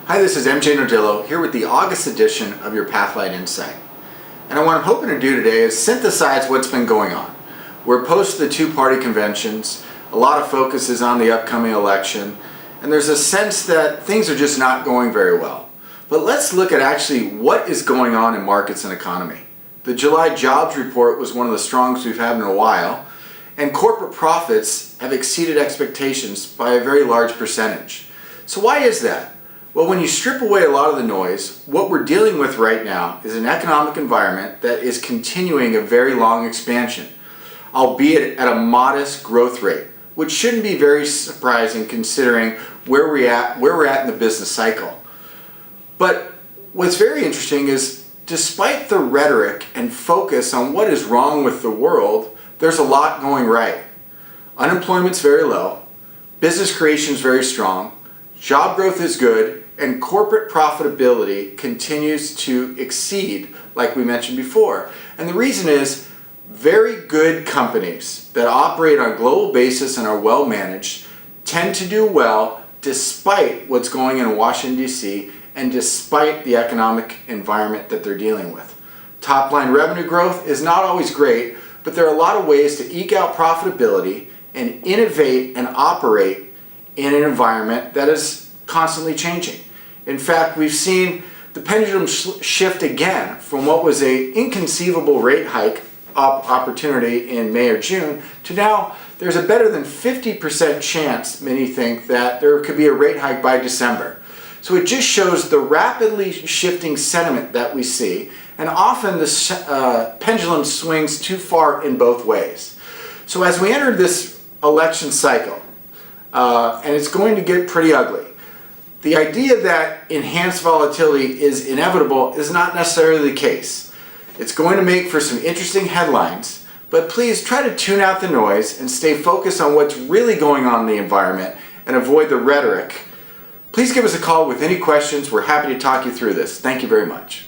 Hi, this is MJ Nodilo here with the August edition of your Pathlight Insight. And what I'm hoping to do today is synthesize what's been going on. We're post the two-party conventions, a lot of focus is on the upcoming election, and there's a sense that things are just not going very well. But let's look at actually what is going on in markets and economy. The July jobs report was one of the strongest we've had in a while, and corporate profits have exceeded expectations by a very large percentage. So why is that? Well, when you strip away a lot of the noise, what we're dealing with right now is an economic environment that is continuing a very long expansion, albeit at a modest growth rate, which shouldn't be very surprising considering where we're at in the business cycle. But what's very interesting is, despite the rhetoric and focus on what is wrong with the world, there's a lot going right. Unemployment's very low, business creation is very strong, job growth is good, and corporate profitability continues to exceed, like we mentioned before. And the reason is, very good companies that operate on a global basis and are well managed tend to do well despite what's going on in Washington, D.C., and despite the economic environment that they're dealing with. Top line revenue growth is not always great, but there are a lot of ways to eke out profitability and innovate and operate in an environment that is constantly changing. In fact, we've seen the pendulum shift again from what was an inconceivable rate hike opportunity in May or June to now there's a better than 50% chance, many think, that there could be a rate hike by December. So it just shows the rapidly shifting sentiment that we see, and often the pendulum swings too far in both ways. So as we enter this election cycle, and it's going to get pretty ugly, the idea that enhanced volatility is inevitable is not necessarily the case. It's going to make for some interesting headlines, but please try to tune out the noise and stay focused on what's really going on in the environment and avoid the rhetoric. Please give us a call with any questions. We're happy to talk you through this. Thank you very much.